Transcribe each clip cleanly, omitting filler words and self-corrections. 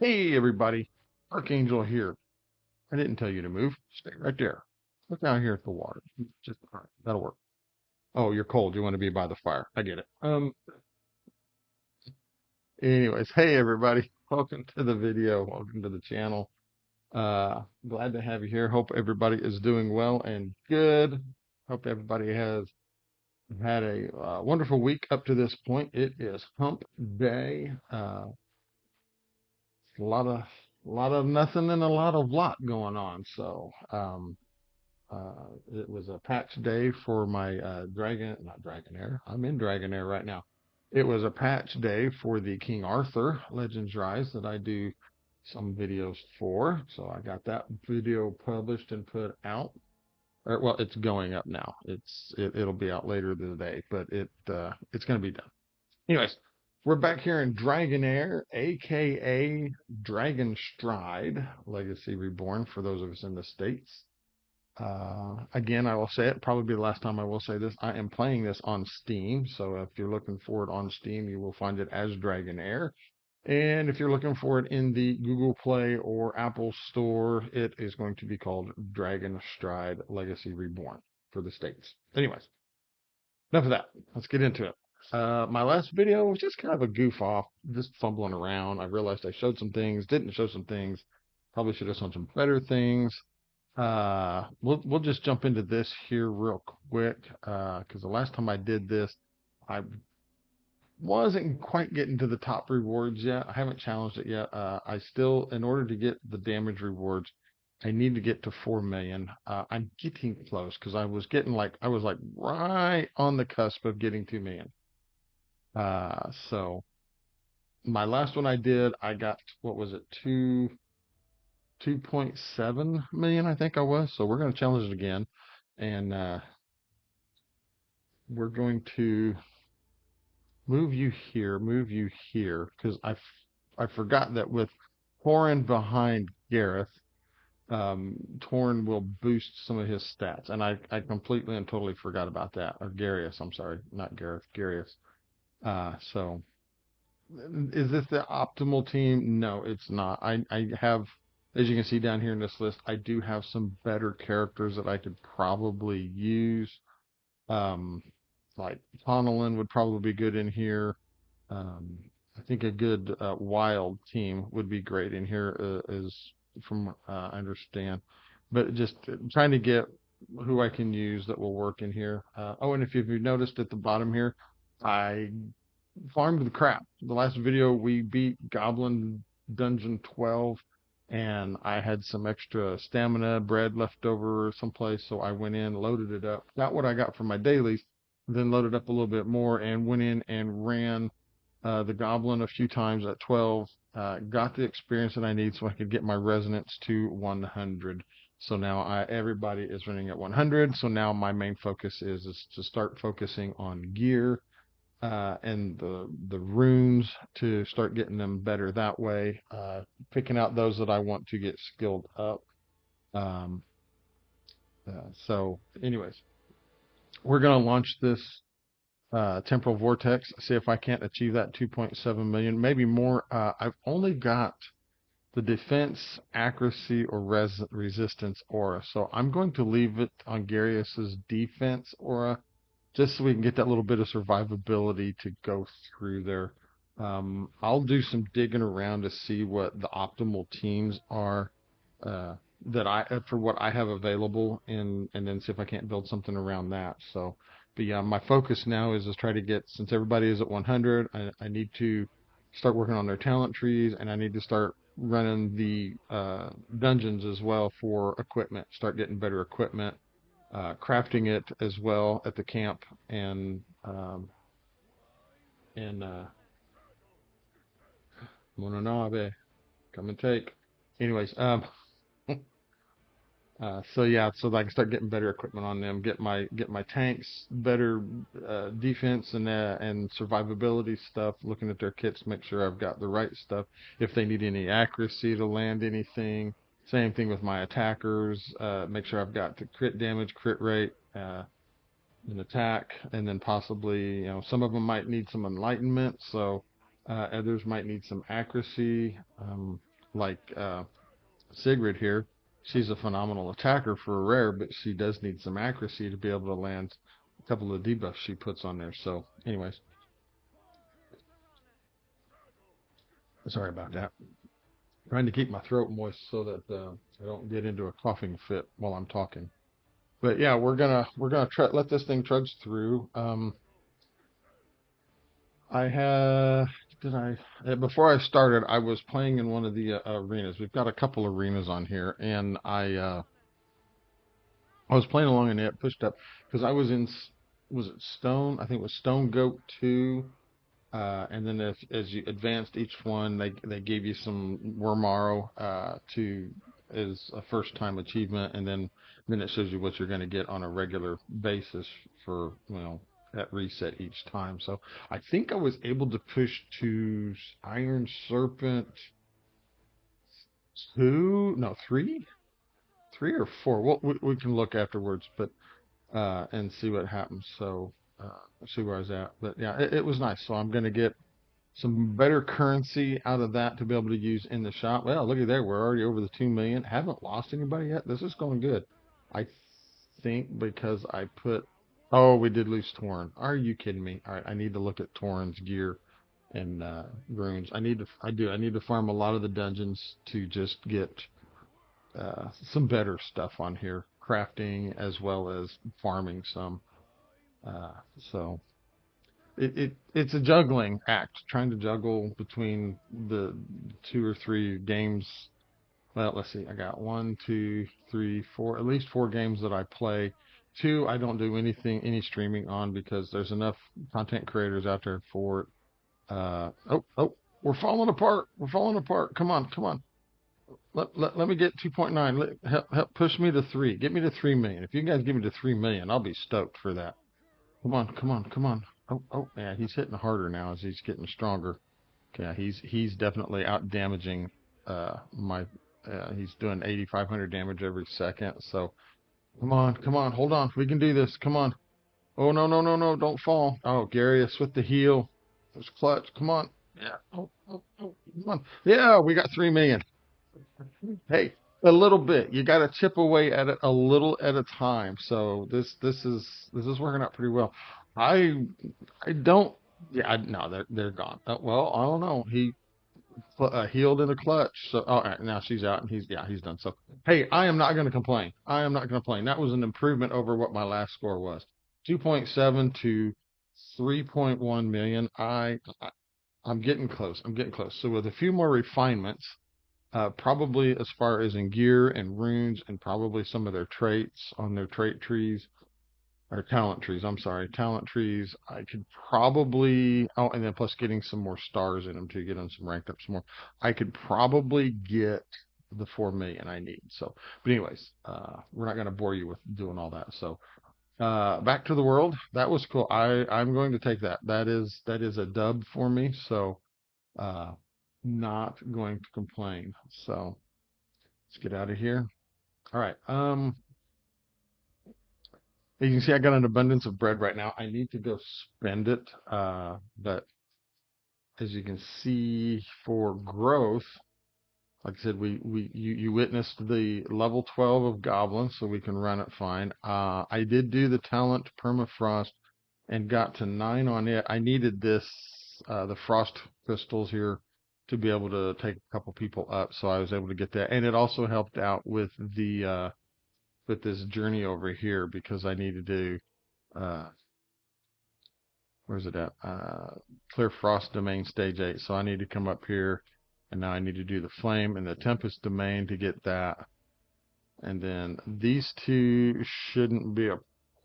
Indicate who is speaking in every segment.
Speaker 1: Hey everybody, Archangel here. I didn't tell you to move. Stay right there. Look down here at the water. Just all right, that'll work. Oh, you're cold. You want to be by the fire. I get it. Anyways, hey everybody. Welcome to the video. Welcome to the channel. Glad to have you here. Hope everybody is doing well and good. Hope everybody has had a wonderful week up to this point. It is hump day. A lot of nothing and a lot going on. It was a patch day for my not Dragonair. I'm in Dragonair right now. It was a patch day for the King Arthur Legends Rise that I do some videos for. So I got that video published and put out. Or, well, it's going up now. It'll be out later today, but it's going to be done. Anyways, we're back here in Dragonair, aka Dragon Stride Legacy Reborn for those of us in the States. Again, I will say it, probably be the last time I will say this. I am playing this on Steam, so if you're looking for it on Steam, you will find it as Dragonair. And if you're looking for it in the Google Play or Apple Store, it is going to be called Dragon Stride Legacy Reborn for the States. Anyways, enough of that. Let's get into it. My last video was just kind of a goof off, just fumbling around. I realized I showed some things, didn't show some things. Probably should have shown some better things. We'll just jump into this here real quick, because the last time I did this, I wasn't quite getting to the top rewards yet. I haven't challenged it yet. I still, in order to get the damage rewards, I need to get to 4 million. I'm getting close because I was like right on the cusp of getting 2 million. So my last one I did, I got, what was it, 2.7 million, I think I was. So we're going to challenge it again. And we're going to move you here, because I forgot that with Torrin behind Gareth, Torrin will boost some of his stats, and I completely and totally forgot about that. Or Garius, I'm sorry, not Gareth, Garius. So is this the optimal team? No, it's not. I have, as you can see down here in this list, I do have some better characters that I could probably use. Um, like Tonalyn would probably be good in here. Um, I think a good wild team would be great in here, is from I understand. But just trying to get who I can use that will work in here. Oh, and if you've noticed at the bottom here, I farmed the crap. The last video we beat Goblin Dungeon 12, and I had some extra stamina bread left over someplace, so I went in, loaded it up, got what I got from my dailies, then loaded up a little bit more and went in and ran the Goblin a few times at 12, got the experience that I need so I could get my resonance to 100. So now everybody is running at 100. So now my main focus is to start focusing on gear, and the runes, to start getting them better that way. Picking out those that I want to get skilled up. Um, so, anyways, we're gonna launch this Temporal Vortex. See if I can't achieve that 2.7 million, maybe more. I've only got the defense, accuracy, or resistance aura, so I'm going to leave it on Garius's defense aura, just so we can get that little bit of survivability to go through there. I'll do some digging around to see what the optimal teams are, uh, that for what I have available, and then see if I can't build something around that. So, but yeah, my focus now is to try to get, since everybody is at 100, I need to start working on their talent trees, and I need to start running the dungeons as well for equipment. Start getting better equipment, crafting it as well at the camp, and Mononabe, come and take. Anyways, so yeah, so I can start getting better equipment on them, get my tanks better defense and survivability stuff. Looking at their kits, make sure I've got the right stuff. If they need any accuracy to land anything, same thing with my attackers. Make sure I've got the crit damage, crit rate, an attack, and then possibly, some of them might need some enlightenment, so others might need some accuracy. like Sigrid here. She's a phenomenal attacker for a rare, but she does need some accuracy to be able to land a couple of debuffs she puts on there. So, anyways, sorry about that. Trying to keep my throat moist so that I don't get into a coughing fit while I'm talking. But yeah, we're gonna let this thing trudge through. I had did I before I started, I was playing in one of the arenas. We've got a couple arenas on here, and I was playing along and it pushed up because I was in was it Stone? I think it was Stone Goat 2. And then as you advanced each one, they gave you some Wormaro to as a first time achievement, and then it shows you what you're going to get on a regular basis for at reset each time. So I think I was able to push to Iron Serpent 2, no 3, 3 or 4. Well, we can look afterwards, but and see what happens. So see where I was at. But yeah, it was nice. So I'm going to get some better currency out of that to be able to use in the shop. Well, looky there, we're already over the 2 million. Haven't lost anybody yet. This is going good. I think because I put, oh, we did lose Torn. Are you kidding me? All right, I need to look at Torn's gear and runes. I need to farm a lot of the dungeons to just get some better stuff on here, crafting as well as farming some. Uh, so it's a juggling act, trying to juggle between the 2 or 3 games. Well, let's see. I got 1, 2, 3, 4, at least 4 games that I play. 2, I don't do any streaming on because there's enough content creators out there for it. Oh, we're falling apart. We're falling apart. Come on, come on. Let me get 2.9. Help push me to 3. Get me to 3 million. If you guys give me to 3 million, I'll be stoked for that. Come on, come on, come on. Oh, yeah, he's hitting harder now as he's getting stronger. Yeah, he's definitely out damaging my he's doing 8,500 damage every second. So come on, hold on. We can do this. Come on. Oh no, don't fall. Oh, Garius with the heal. There's clutch. Come on. Yeah. Oh, come on. Yeah, we got 3 million. Hey, a little bit. You got to chip away at it a little at a time. So this is working out pretty well. I I don't. Yeah, no, they're gone. Well, I don't know. He healed in the clutch. So all right, now she's out and he's done. So hey, I am not going to complain. I am not going to complain. That was an improvement over what my last score was. 2.7 to 3.1 million. I'm getting close. I'm getting close. So with a few more refinements. Probably as far as in gear and runes and probably some of their traits on their trait trees or talent trees. I'm sorry, talent trees. I could probably, oh, and then plus getting some more stars in them to get them some ranked up some more. I could probably get the 4 million I need. So, but anyways, we're not going to bore you with doing all that. So, back to the world. That was cool. I'm going to take that. That is a dub for me. So, uh, not going to complain. So. Let's get out of here. All right. You can see I got an abundance of bread right now. I need to go spend it. But as you can see, for growth, like I said, you witnessed the level 12 of goblins, so we can run it fine. I did do the talent permafrost and got to 9 on it. I needed the frost crystals here to be able to take a couple people up, so I was able to get that. And it also helped out with this journey over here because I needed to where's it at? Clear Frost Domain Stage 8. So I need to come up here and now I need to do the Flame and the Tempest Domain to get that. And then these two shouldn't be a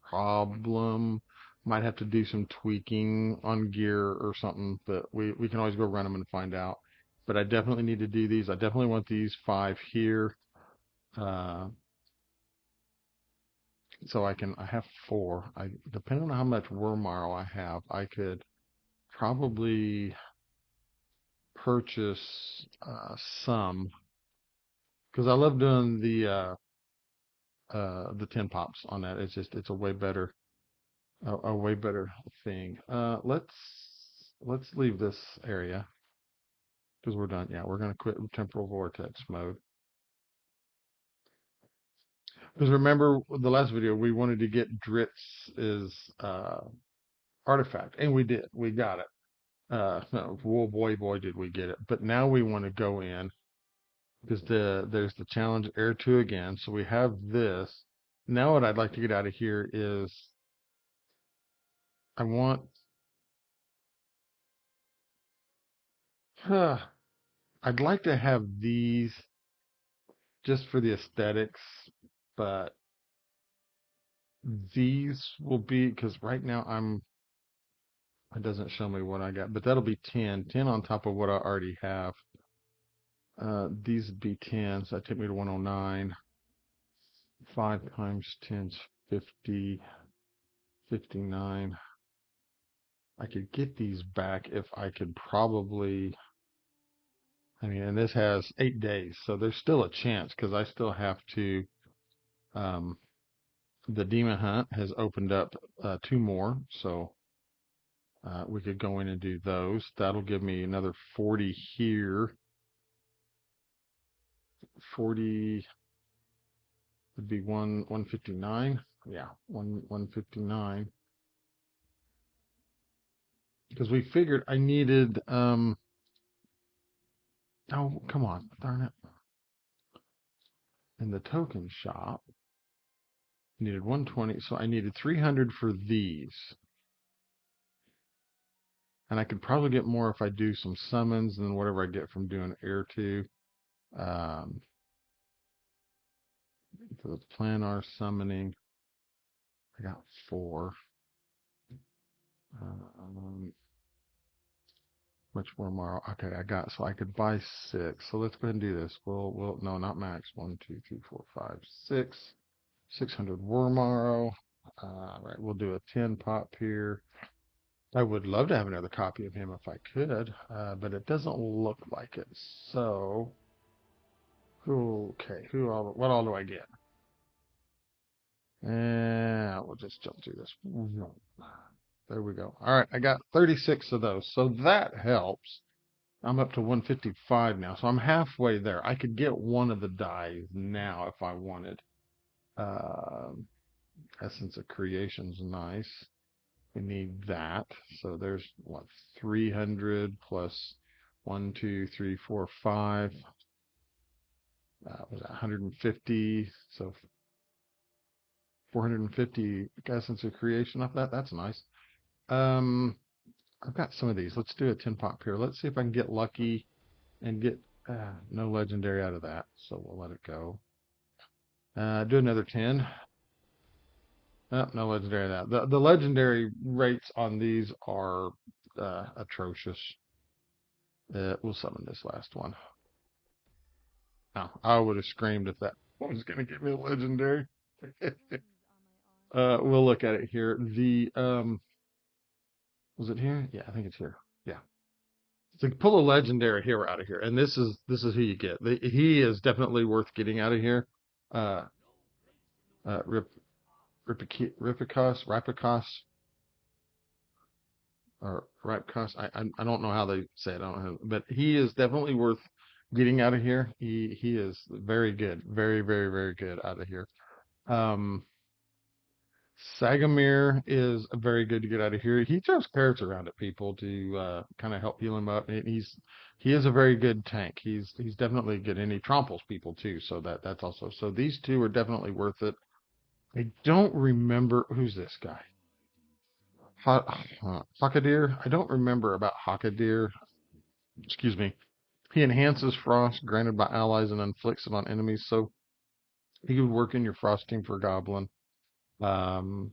Speaker 1: problem. Might have to do some tweaking on gear or something, but we can always go run them and find out. But I definitely need to do these. I definitely want these 5 here. Uh, So I have 4. Depending on how much Wormaro I have, I could probably purchase some because I love doing the 10 pops on that. It's a a way better thing. Let's leave this area. because we're done. Yeah, we're going to quit temporal vortex mode. Because remember the last video, we wanted to get Dritz's artifact, and we did. We got it. No, boy, did we get it. But now we want to go in because there's the challenge Heir 2 again. So we have this. Now what I'd like to get out of here is I want I'd like to have these just for the aesthetics, but these will be because right now it doesn't show me what I got, but that'll be 10 on top of what I already have. These would be 10, so that take me to 109. 5 times 10 is 50, 59. I could get these back if I could probably, I mean, and this has 8 days, so there's still a chance because I still have to, um, the Demon Hunt has opened up 2 more, so we could go in and do those. That'll give me another 40 here. 40 would be 159. Yeah, 159. Because we figured I needed oh, come on, darn it. In the token shop, needed 120, so I needed 300 for these. And I could probably get more if I do some summons and whatever I get from doing Heir 2. Um, for the planar summoning, I got 4. Um, much more tomorrow. Okay, I got, so I could buy 6. So let's go ahead and do this. We'll no, not max. 1, 2, 3, 4, 5, 6. 600 Wormaro. Right, we'll do a 10 pop here. I would love to have another copy of him if I could, but it doesn't look like it. So, okay, what all do I get? And we'll just jump through this. There we go. All right, I got 36 of those, so that helps. I'm up to 155 now, so I'm halfway there. I could get one of the dies now if I wanted. Um Essence of Creation's nice. We need that. So there's what, 300 plus 1, 2, 3, 4, 5. Was that 150? So 450 Essence of Creation off that. That's nice. Um, I've got some of these. Let's do a 10 pop here. Let's see if I can get lucky and get no legendary out of that. So we'll let it go. Do another 10. Oh, no legendary that. The legendary rates on these are atrocious. We'll summon this last one. Now, I would have screamed if that was going to give me a legendary. We'll look at it here. Was it here? Yeah, I think it's here. Yeah. So pull a legendary hero out of here, and this is who you get. He is definitely worth getting out of here. Uh, Rip, Ripikos, or Ripikos. I don't know how they say it. I don't know, but he is definitely worth getting out of here. He is very good, very very very good out of here. Um, Sagamir is very good to get out of here. He throws carrots around at people to kind of help heal him up. And he is a very good tank. He's definitely good, and he tramples people too. So that's also, so these two are definitely worth it. I don't remember who's this guy. Hakadir. I don't remember about Hakadir. Excuse me. He enhances frost granted by allies and inflicts it on enemies. So he would work in your frost team for Goblin. Um,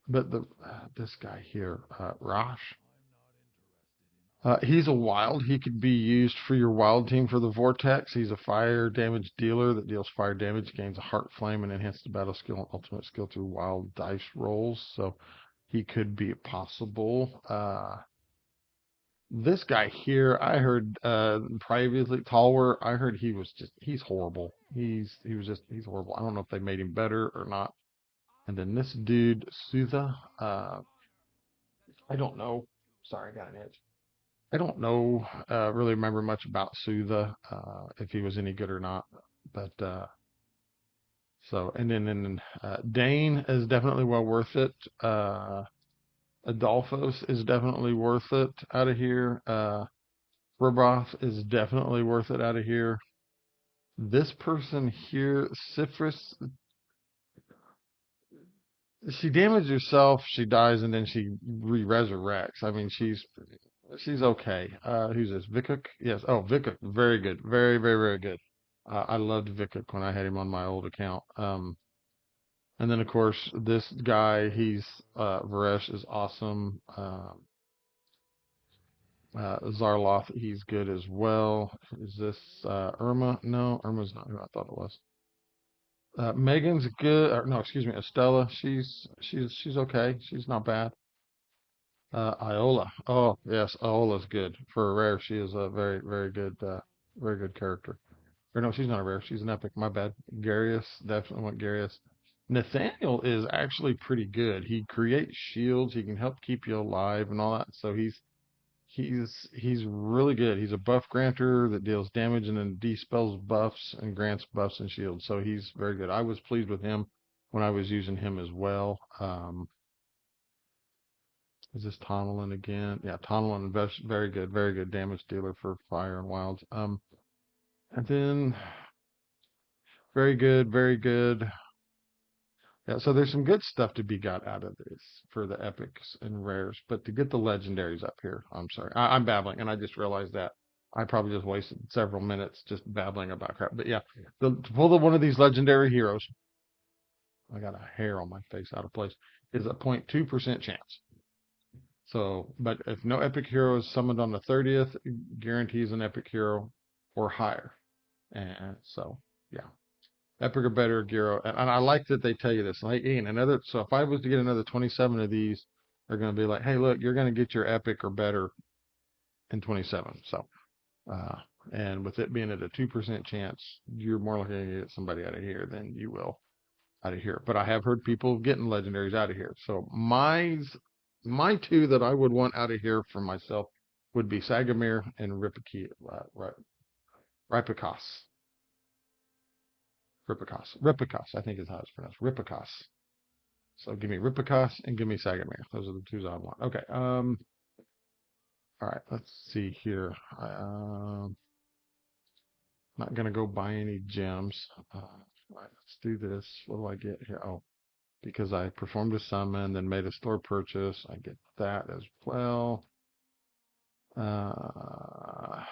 Speaker 1: but this guy here, Rosh, he's a wild. He could be used for your wild team for the Vortex. He's a fire damage dealer that deals fire damage, gains a heart flame, and enhances the battle skill and ultimate skill through wild dice rolls. So he could be possible. This guy here, I heard previously, Talwer, I heard he's horrible. He's horrible. I don't know if they made him better or not. And then this dude, Sutha, I don't know. Sorry, I got an itch. I don't know, really remember much about Sutha, if he was any good or not. But so, and then Dane is definitely well worth it. Adolphos is definitely worth it out of here. Roboth is definitely worth it out of here. This person here, Cypris, she damaged herself, she dies, and then she re-resurrects. I mean, she's okay. Who's this? Vikuk? Yes. Oh, Vikuk. Very good. Very, very, very good. I loved Vikuk when I had him on my old account. And then of course this guy, he's Varesh is awesome. Zarloth, he's good as well. Is this Irma? No, Irma's not who I thought it was. Megan's good. Or, no, excuse me, Estella. She's okay. She's not bad. Iola. Oh yes, Iola's good for a rare. She is a very very good character. Or no, she's not a rare. She's an epic. My bad. Garius, definitely want Garius. Nathaniel is actually pretty good. He creates shields. He can help keep you alive and all that. So he's really good. He's a buff granter that deals damage and then dispels buffs and grants buffs and shields. So he's very good. I was pleased with him when I was using him as well. Is this Tonelin again? Yeah, Tonelin, very good damage dealer for fire and wilds. And then very good, very good. Yeah, so there's some good stuff to be got out of this for the epics and rares, but to get the legendaries up here, I'm sorry, I'm babbling, and I just realized that I probably just wasted several minutes just babbling about crap. But yeah, to pull one of these legendary heroes, I got a hair on my face out of place, is a 0.2% chance. So, but if no epic hero is summoned on the 30th, guarantees an epic hero or higher. And so, yeah. Epic or better, Giro. And I like that they tell you this. Like, Ian, another, so if I was to get another 27 of these, they're going to be like, hey, look, you're going to get your epic or better in 27. So, uh, and with it being at a 2% chance, you're more likely to get somebody out of here than you will out of here. But I have heard people getting legendaries out of here. So my two that I would want out of here for myself would be Sagamir and Ripikos. Ripikos, I think is how it's pronounced. Ripikos. So give me Ripikos and give me Sagamir. Those are the twos I want. Okay. All right. Let's see here. Not gonna go buy any gems. All right. Let's do this. What do I get here? Oh, because I performed a summon, then made a store purchase. I get that as well. Uh,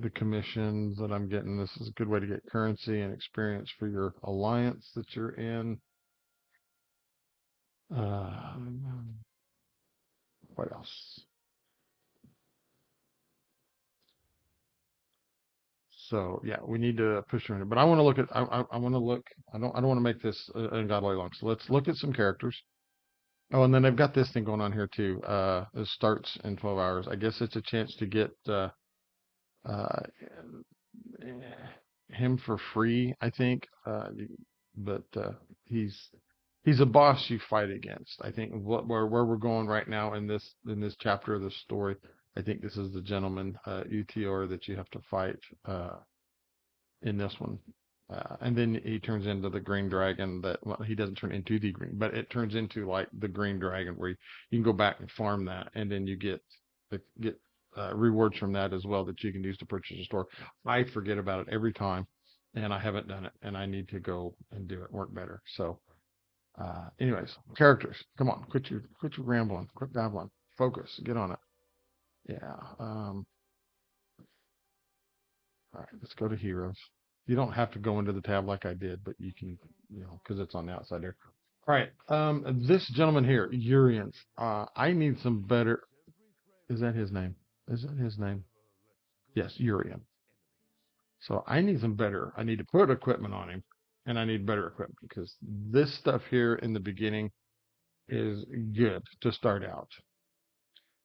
Speaker 1: the commissions that I'm getting. This is a good way to get currency and experience for your alliance that you're in. Uh, what else? So yeah, we need to push through it. But I want to look at I want to look. I don't want to make this ungodly long. So let's look at some characters. Oh, and then they've got this thing going on here too. It starts in 12 hours. I guess it's a chance to get uh, him for free, I think. But he's he's a boss you fight against. I think where we're going right now in this chapter of the story. I think this is the gentleman, UTR, that you have to fight. In this one. And then he turns into the green dragon that, well, he doesn't turn into the green, but it turns into like the green dragon where you can go back and farm that, and then you get rewards from that as well that you can use to purchase a store. I forget about it every time, and I haven't done it, and I need to go and do it, work better. So, anyways, characters, come on, quit your rambling, quit babbling, focus, get on it. Yeah. All right, let's go to heroes. You don't have to go into the tab like I did, but you can, because it's on the outside there. All right, this gentleman here, Eurion. I need some better. Is that his name? Is that his name? Yes, Eurion. So I need some better. I need to put equipment on him, and I need better equipment because this stuff here in the beginning is good to start out.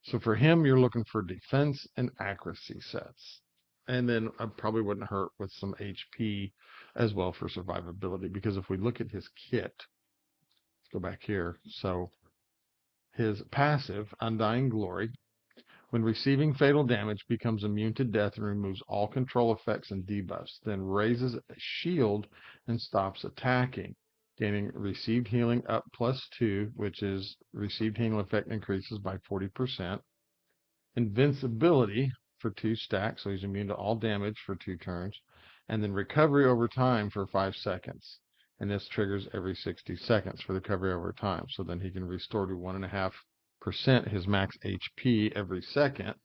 Speaker 1: So for him, you're looking for defense and accuracy sets. And then I probably wouldn't hurt with some HP as well for survivability. Because if we look at his kit, let's go back here. So His passive, Undying Glory, when receiving fatal damage, becomes immune to death and removes all control effects and debuffs, then raises a shield and stops attacking, gaining received healing up +2, which is received healing effect increases by 40%. Invincibility for 2 stacks, so he's immune to all damage for 2 turns, and then recovery over time for 5 seconds. And this triggers every 60 seconds for recovery over time. So then he can restore to 1.5% his max HP every second.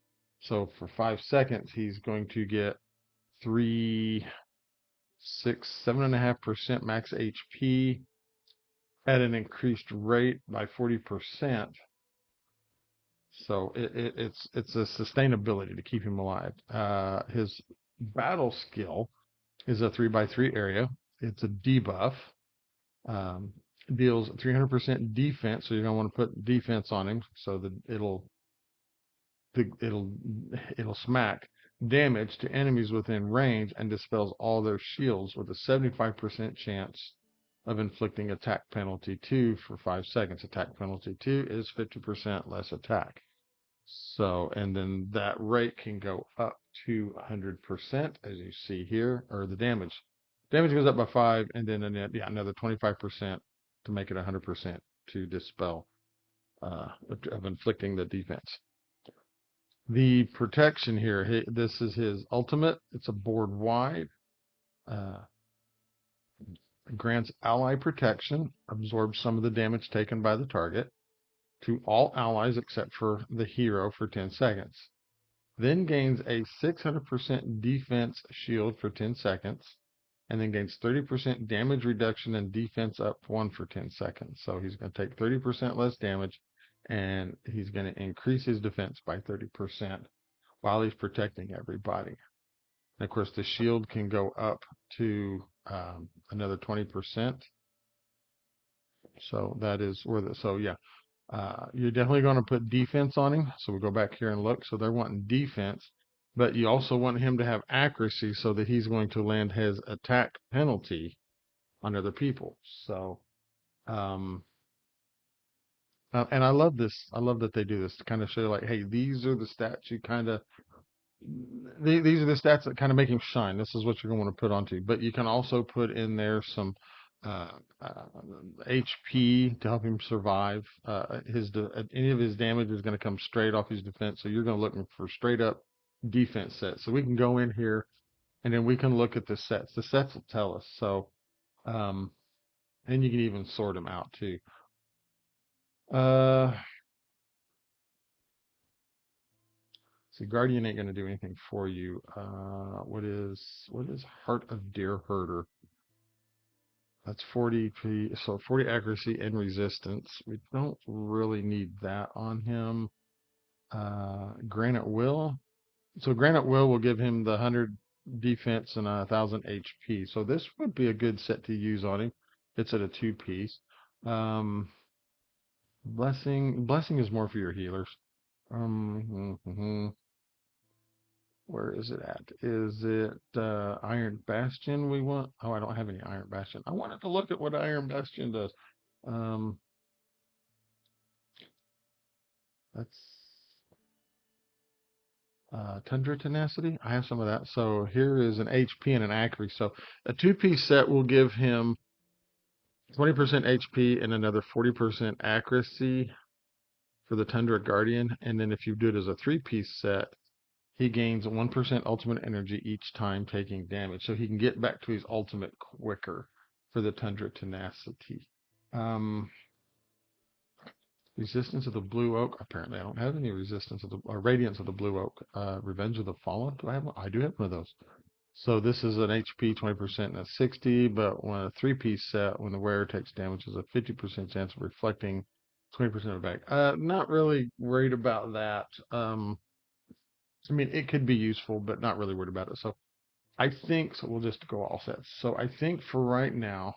Speaker 1: So for 5 seconds, he's going to get 3, 6, 7.5% max HP at an increased rate by 40%. So it's a sustainability to keep him alive. His battle skill is a 3x3 area. It's a debuff. Um, Deals 300% defense, so you're gonna want to put defense on him, so that it'll it'll smack damage to enemies within range and dispels all their shields with a 75% chance of inflicting attack penalty 2 for 5 seconds. Attack penalty 2 is 50% less attack. So, and then that rate can go up to 100%, as you see here, or the damage. Damage goes up by 5, and then another 25% to make it 100% to dispel of inflicting the defense. The protection here, this is his ultimate. It's a board wide. Uh, Grants ally protection, absorbs some of the damage taken by the target to all allies except for the hero for 10 seconds. Then gains a 600% defense shield for 10 seconds, and then gains 30% damage reduction and defense up 1 for 10 seconds. So he's going to take 30% less damage, and he's going to increase his defense by 30% while he's protecting everybody. And of course, the shield can go up to another 20%. So that is where so yeah, you're definitely going to put defense on him. So we go back here and look. So they're wanting defense, but you also want him to have accuracy so that he's going to land his attack penalty on other people. So, um, and I love this. I love that they do this to kind of show like, hey, these are the stats you kind of, these are the stats that kind of make him shine. This is what you're going to want to put onto. But you can also put in there some uh, uh, HP to help him survive. Any of his damage is going to come straight off his defense. So you're going to look for straight up defense sets. So we can go in here and then we can look at the sets. The sets will tell us. So and you can even sort them out too. Uh, See, Guardian ain't going to do anything for you. What is Heart of Deer Herder? That's 40 so 40 accuracy and resistance. We don't really need that on him. Granite Will. So Granite Will give him the 100 defense and 1,000 HP. So this would be a good set to use on him. It's at a 2-piece. Blessing is more for your healers. Where is it at? Is it Iron Bastion we want? Oh, I don't have any Iron Bastion. I wanted to look at what Iron Bastion does. Um, that's Tundra Tenacity. I have some of that. So here is an HP and an accuracy. So a 2-piece set will give him 20% HP and another 40% accuracy for the Tundra Guardian. And then if you do it as a 3-piece set, he gains 1% ultimate energy each time taking damage. So he can get back to his ultimate quicker for the Tundra Tenacity. Resistance of the Blue Oak. Apparently, I don't have any resistance of the or Radiance of the Blue Oak. Revenge of the Fallen. Do I have one? I do have one of those. So this is an HP 20% and a 60, but when a 3-piece set, when the wearer takes damage, is a 50% chance of reflecting 20% of it back. Not really worried about that. I mean, it could be useful, but not really worried about it. So I think, so we'll just go all sets. So I think for right now,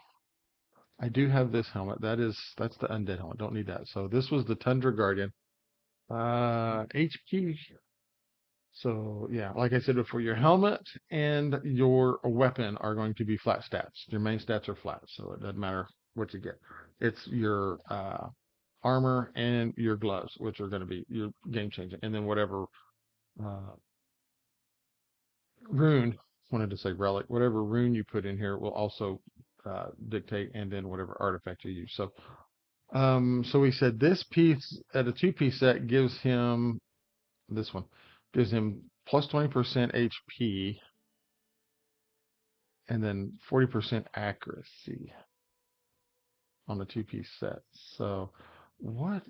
Speaker 1: I do have this helmet. That's the undead helmet. Don't need that. So this was the Tundra Guardian. HP. So yeah, like I said before, your helmet and your weapon are going to be flat stats. Your main stats are flat, so it doesn't matter what you get. It's your armor and your gloves, which are going to be your game changing, and then whatever uh, rune, wanted to say relic, whatever rune you put in here will also dictate, and then whatever artifact you use. So we said this piece at a two-piece set gives him this one gives him plus 20% HP and then 40% accuracy on the two-piece set. So where's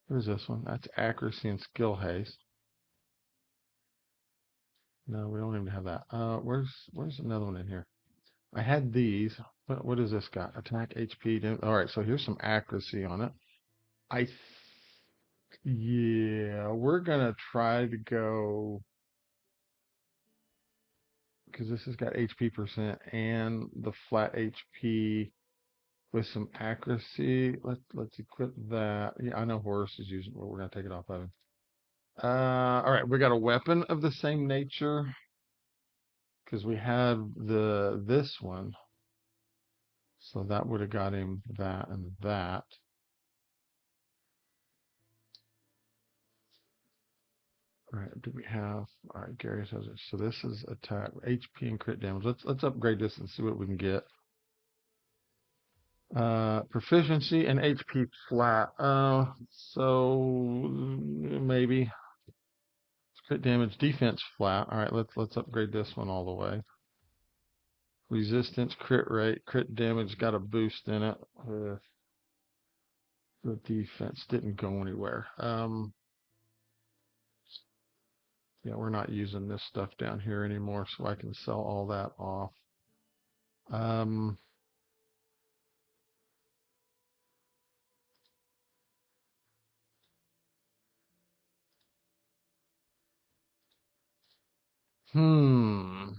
Speaker 1: this one? That's accuracy and skill haste. No, we don't even have that. Where's another one in here? I had these. What does this got? Attack, HP. All right, so here's some accuracy on it. Yeah, we're gonna try to go because this has got HP percent and the flat HP with some accuracy. Let's equip that. Yeah, I know Horus is using, but we're gonna take it off of him. All right, we got a weapon of the same nature because we had this one, so that would have got him that and that. All right, do we have? All right, Gary says it. So this is attack, HP and crit damage. Let's upgrade this and see what we can get. Proficiency and HP flat. So maybe crit damage, defense flat. All right, let's upgrade this one all the way. Resistance, crit rate, crit damage got a boost in it. The defense didn't go anywhere. Yeah, we're not using this stuff down here anymore, so I can sell all that off. Um, hmm.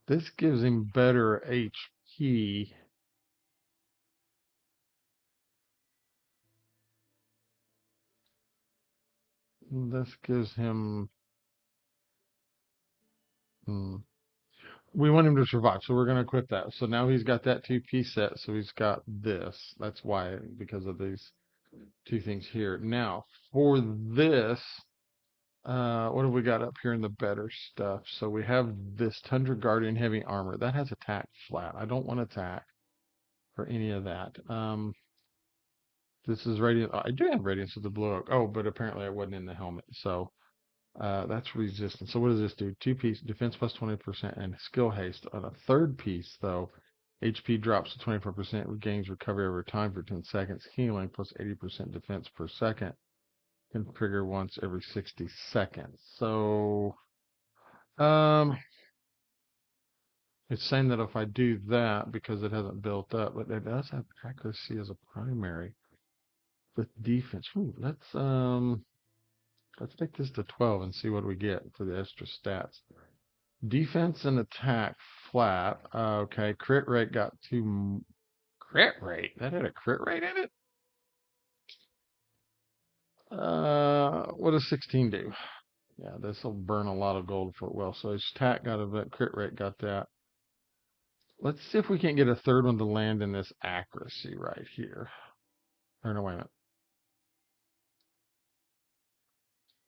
Speaker 1: This gives him better HP. This gives him. Hmm. We want him to survive, so we're going to equip that. So now he's got that two-piece set, so he's got this. That's why, because of these two things here. Now, for this, what have we got up here in the better stuff? So we have this Tundra Guardian Heavy Armor. That has attack flat. I don't want attack for any of that. This is Radiant. I do have Radiance with the Blue Oak. Oh, but apparently I wasn't in the helmet. So that's resistance. So what does this do? Two-piece defense plus 20% and skill haste. On a third piece, though, HP drops to 24%, regains recovery over time for 10 seconds, healing plus 80% defense per second. Can trigger once every 60 seconds. So, um, it's saying that if I do that, because it hasn't built up, but it does have accuracy as a primary with defense. Ooh, let's take this to 12 and see what we get for the extra stats. Defense and attack flat. Okay, crit rate got two. Crit rate? That had a crit rate in it? What does 16 do? Yeah, this will burn a lot of gold for it. Well, so his attack got a bit, crit rate got that. Let's see if we can't get a third one to land in this accuracy right here. Or no, wait a minute.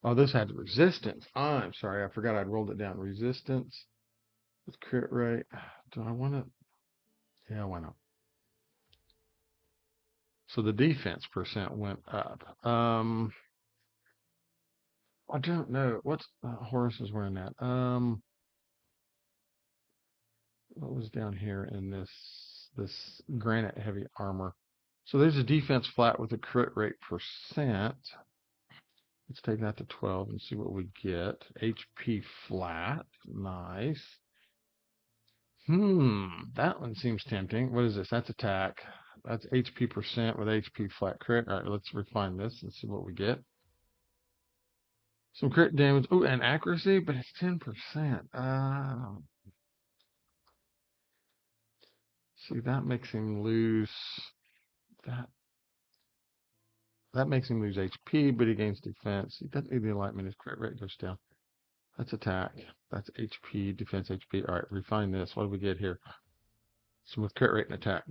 Speaker 1: Oh, this had resistance. I'm sorry, I forgot I'd rolled it down. Resistance with crit rate. Do I want to? Yeah, why not? So the defense percent went up. I don't know. What's Horus is wearing that? What was down here in this granite heavy armor? So there's a defense flat with a crit rate percent. Let's take that to 12 and see what we get. HP flat. Nice. That one seems tempting. What is this? That's attack. That's HP percent with HP flat crit. All right, let's refine this and see what we get. Some crit damage. Oh, and accuracy, but it's 10%. See, that makes him lose that. That makes him lose HP, but he gains defense. He doesn't need the enlightenment. His crit rate goes down. That's attack. That's HP, defense HP. All right, refine this. What do we get here? Some with crit rate and attack.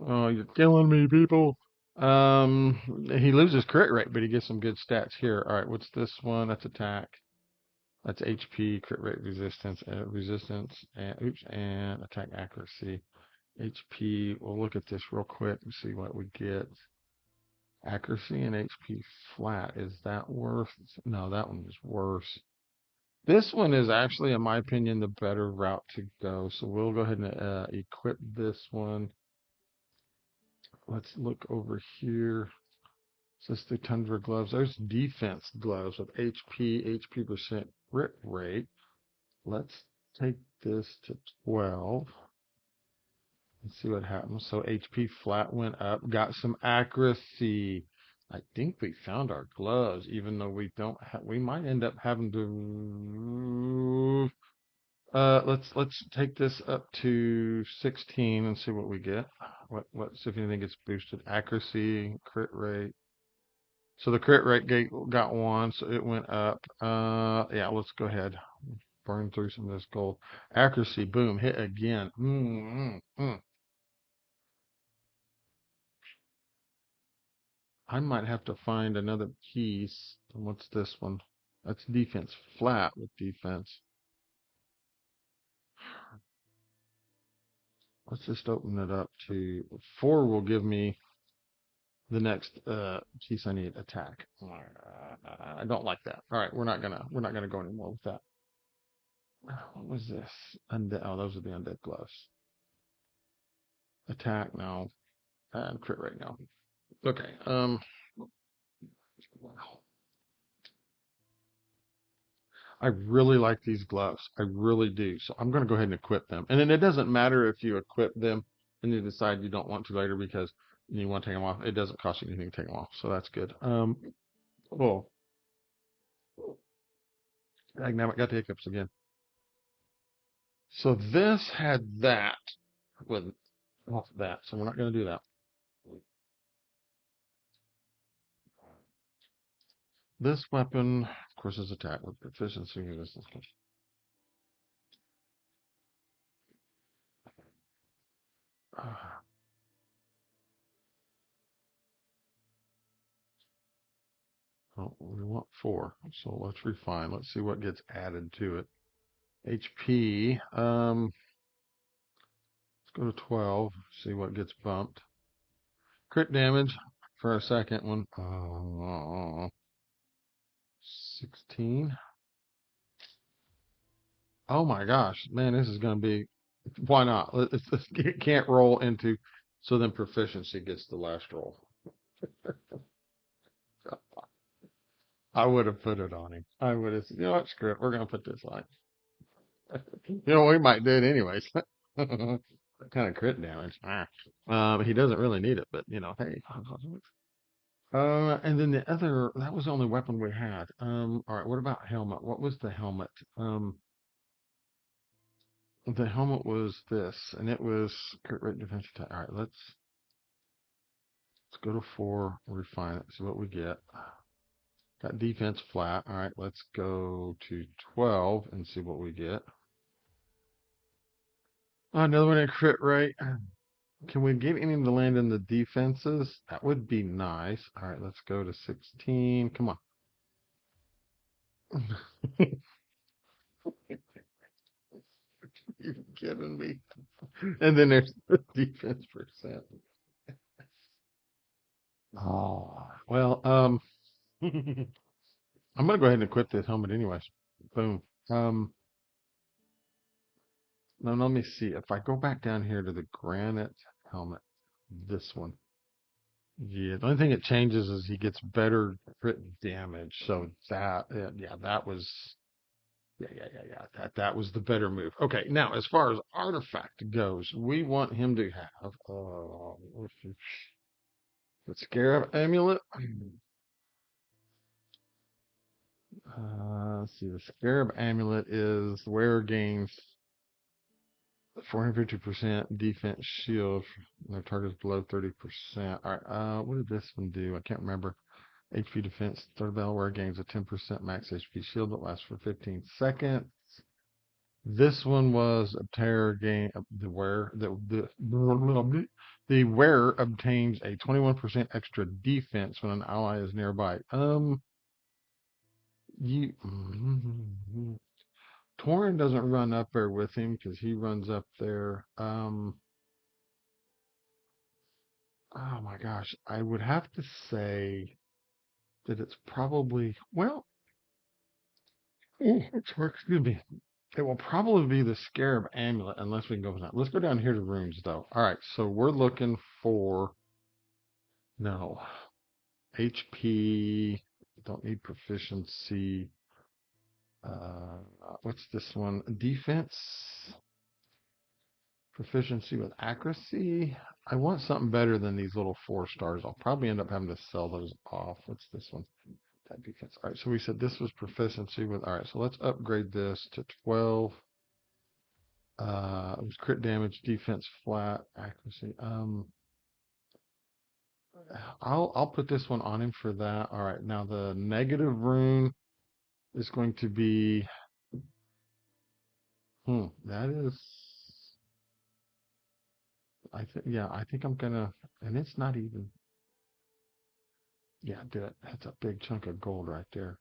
Speaker 1: Oh, you're killing me, people. He loses crit rate, but he gets some good stats here. All right, what's this one? That's attack. That's HP, crit rate, resistance, and oops, and attack accuracy. HP. We'll look at this real quick and see what we get. Accuracy and HP flat. Is that worse? No, that one is worse. This one is actually, in my opinion, the better route to go. So we'll go ahead and equip this one. Let's look over here. Says the Tundra gloves. There's defense gloves with HP percent crit rate. Let's take this to 12. Let's see what happens. So HP flat went up. Got some accuracy. I think we found our gloves, even though we don't have. We might end up having to. Let's take this up to 16 and see what we get. See if anything gets boosted. Accuracy, crit rate. So the crit rate got one, so it went up. Yeah, let's go ahead. Burn through some of this gold. Accuracy, boom, hit again. I might have to find another piece. What's this one? That's defense, flat with defense. Let's just open it up to 4 will give me the next piece I need, attack. I don't like that. All right, we're not gonna go anymore with that. What was this? Undead. Oh, those are the undead gloves. Attack now and crit rate now. Okay. I really like these gloves. I really do. So I'm going to go ahead and equip them. And then it doesn't matter if you equip them and you decide you don't want to later because you want to take them off. It doesn't cost you anything to take them off. So that's good. Oh, now I got the hiccups again. So this had that with off that. So we're not going to do that. This weapon, of course, is attack with efficiency resistance. Oh, we want 4. So let's refine. Let's see what gets added to it. HP. Let's go to 12. See what gets bumped. Crit damage for a second one. 16. Oh my gosh, man, this is going to be. Why not? It can't roll into. So then proficiency gets the last roll. I would have put it on him. I would have said, you know what, screw it. We're going to put this on. We might do it anyways. Kind of crit damage. He doesn't really need it, but hey. And then the other, that was the only weapon we had. All right, what about helmet? What was the helmet? The helmet was this, and it was crit rate defense attack. All right, let's go to 4, refine it, see what we get. Got defense flat. All right, let's go to 12 and see what we get. Another one in crit rate. Can we get any to land in the defenses? That would be nice. All right, let's go to 16. Come on. You're kidding me. And then there's the defense percent. Oh, well, I'm gonna go ahead and equip this helmet anyways. Boom. Now let me see. If I go back down here to the granite helmet, this one. Yeah, the only thing it changes is he gets better crit damage. So that, yeah, that was, yeah. That was the better move. Okay, now as far as artifact goes, we want him to have the Scarab Amulet. Let's see. The Scarab Amulet is wearer gains 450% defense shield. No targets below 30%. All right. What did this one do? I can't remember. HP defense. Third battle wear gains a 10% max HP shield that lasts for 15 seconds. This one was a terror gain. The wearer obtains a 21% extra defense when an ally is nearby. You Torin doesn't run up there with him because he runs up there. Oh my gosh, I would have to say that it's probably excuse me. It will probably be the Scarab Amulet unless we can go with that. Let's go down here to runes though. All right, so we're looking for no HP. Don't need proficiency. What's this one? Defense. Proficiency with accuracy. I want something better than these little 4 stars. I'll probably end up having to sell those off. What's this one? That defense. All right, so we said this was proficiency with. All right, so let's upgrade this to 12. It was crit damage, defense flat, accuracy. I'll put this one on him for that. All right, now the negative rune is going to be. That is. I think I'm gonna, and it's not even. Yeah, do it. That's a big chunk of gold right there.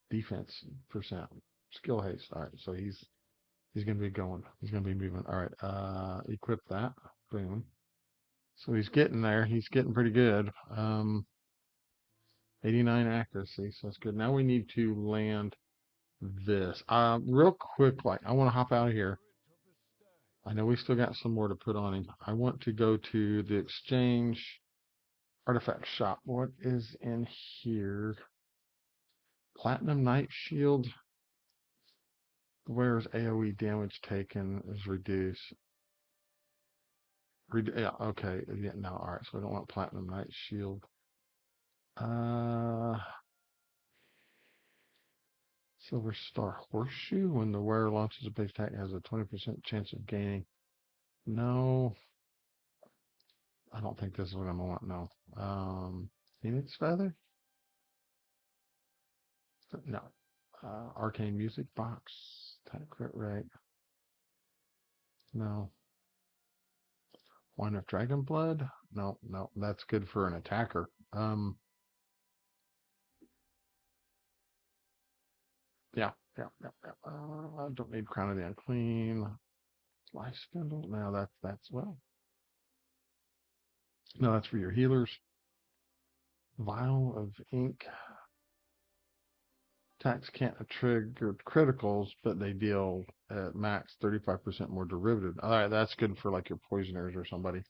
Speaker 1: Defense percent, skill haste. All right, so he's gonna be going. He's gonna be moving. All right, equip that. Boom. So he's getting there. He's getting pretty good. 89 accuracy, so that's good. Now we need to land this. Real quick, like I want to hop out of here. I know we still got some more to put on him. I want to go to the exchange artifact shop. What is in here? Platinum Knight Shield. The wearer's AoE damage taken is reduced. Yeah, okay. Yeah, no, alright, so we don't want Platinum Knight Shield. Uh, Silver Star Horseshoe. When the wearer launches a base attack, it has a 20% chance of gaining. No, I don't think this is what I'm gonna want. No. Phoenix Feather? No. Arcane Music Box. Attack crit rate. No. Wine of Dragon Blood? No, no. That's good for an attacker. Yeah, yeah. I don't need Crown of the Unclean. Life Spindle? No, that's well. No, that's for your healers. Vial of Ink. Attacks can't trigger criticals, but they deal at max 35% more derivative. All right, that's good for like your poisoners or somebody.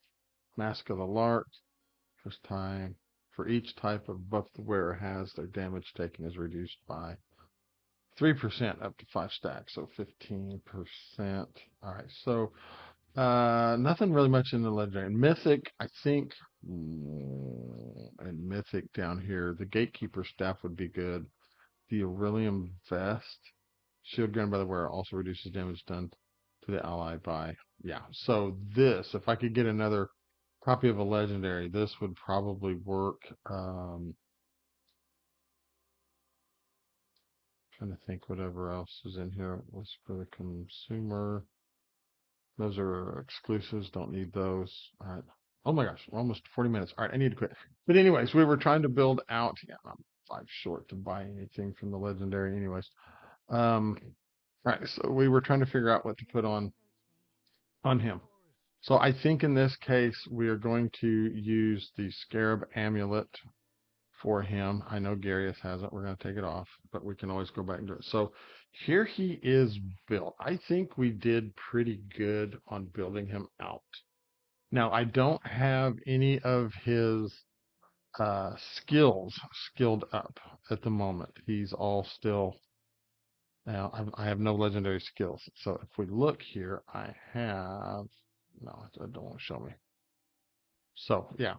Speaker 1: Mask of the Lark. First time. For each type of buff the wearer has, their damage taken is reduced by 3% up to 5 stacks, so 15%. All right, so nothing really much in the legendary. Mythic, I think, and Mythic down here, the Gatekeeper staff would be good. The Aurelium vest, shield gun by the wearer also reduces damage done to the ally by. Yeah, so this, if I could get another copy of a legendary, this would probably work. Trying to think whatever else is in here. What's for the consumer? Those are exclusives. Don't need those. All right. Oh my gosh, we're almost 40 minutes. All right, I need to quit. But anyways, we were trying to build out. Yeah, I'm 5 short to buy anything from the legendary. Anyways, right. So we were trying to figure out what to put on him. So I think in this case we are going to use the Scarab Amulet for him. I know Garius has it. We're going to take it off, but we can always go back and do it. So here he is built. I think we did pretty good on building him out. Now, I don't have any of his skills skilled up at the moment. He's all still. Now, I have no legendary skills. So if we look here, I have. No, it don't show me. So, yeah.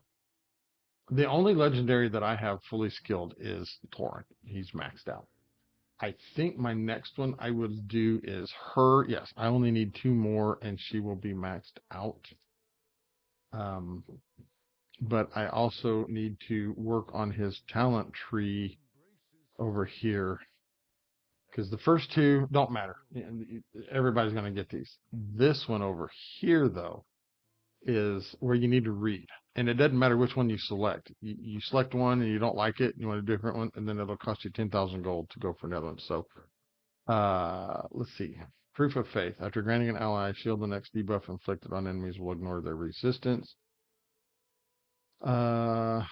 Speaker 1: The only legendary that I have fully skilled is Torrent. He's maxed out. I think my next one I will do is her. Yes, I only need 2 more and she will be maxed out. Um, but I also need to work on his talent tree over here because the first two don't matter. Everybody's going to get these. This one over here, though, is where you need to read. And it doesn't matter which one you select. You select one and you don't like it, you want a different one, and then it'll cost you 10,000 gold to go for another one. So, let's see. Proof of faith. After granting an ally a shield, the next debuff inflicted on enemies will ignore their resistance.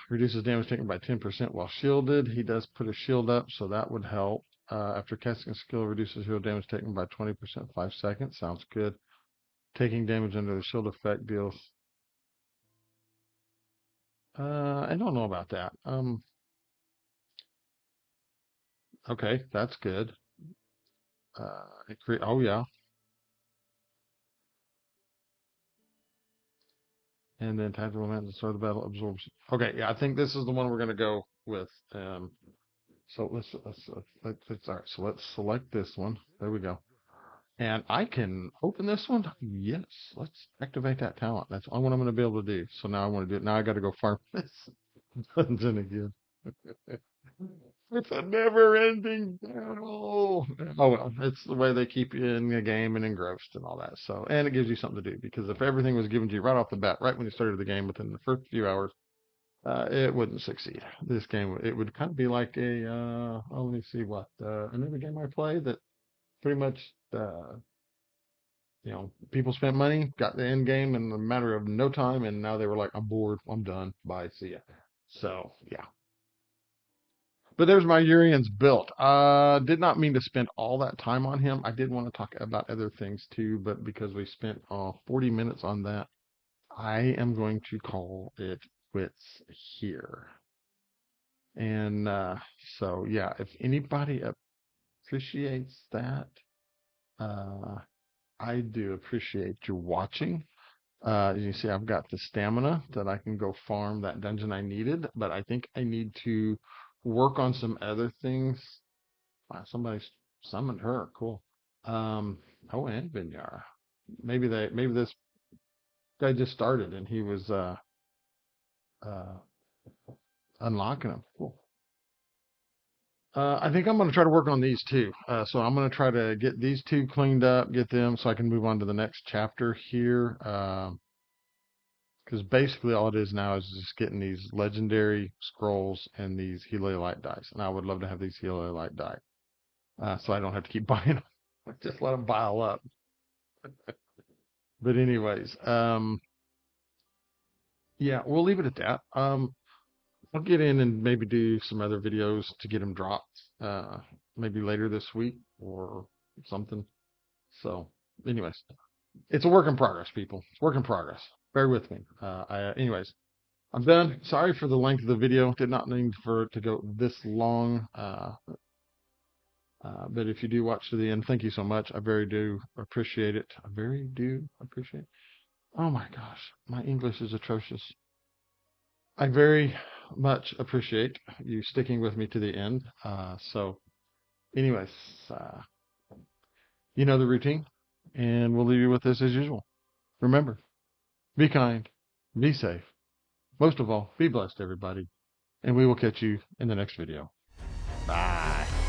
Speaker 1: Reduces damage taken by 10% while shielded. He does put a shield up, so that would help. After casting a skill, reduces shield damage taken by 20% 5 seconds. Sounds good. Taking damage under the shield effect deals. I don't know about that. Okay, that's good. Oh yeah, and then tactical event to start the battle absorbs. Okay, yeah, I think this is the one we're gonna go with. So let's all right. So let's select this one. There we go. And I can open this one. Yes, let's activate that talent. That's what I'm gonna be able to do. So now I want to do it. Now I got to go farm this dungeon again. It's a never-ending battle. Oh well, it's the way they keep you in the game and engrossed and all that. So, and it gives you something to do because if everything was given to you right off the bat, right when you started the game, within the first few hours, it wouldn't succeed. This game, it would kind of be like a, oh, let me see what, another game I played that pretty much, people spent money, got the end game in a matter of no time, and now they were like, I'm bored, I'm done, bye, see ya. So, yeah. But there's my Urian's built. Did not mean to spend all that time on him. I did want to talk about other things too, but because we spent 40 minutes on that, I am going to call it quits here. And so, yeah, if anybody appreciates that, uh, I do appreciate you watching. As you see, I've got the stamina that I can go farm that dungeon I needed, but I think I need to work on some other things. Wow, somebody summoned her. Cool. Um, oh, and Vinyara. Maybe this guy just started and he was uh unlocking them. Cool. I think I'm going to try to work on these two. So I'm going to try to get these two cleaned up, get them so I can move on to the next chapter here. Because basically all it is now is just getting these legendary scrolls and these Heliolite dice. And I would love to have these Heliolite die. So I don't have to keep buying them. Just let them pile up. But anyways, yeah, we'll leave it at that. I'll get in and maybe do some other videos to get them dropped, maybe later this week or something. So, anyways, it's a work in progress, people. It's work in progress. Bear with me. Anyways, I'm done. Sorry for the length of the video. Did not mean for it to go this long. But if you do watch to the end, thank you so much. I very do appreciate it. I very do appreciate it. Oh my gosh, my English is atrocious. I very much appreciate you sticking with me to the end. Anyways, uh, you know the routine, and we'll leave you with this as usual. Remember, be kind, be safe. Most of all, be blessed, everybody, and we will catch you in the next video. Bye.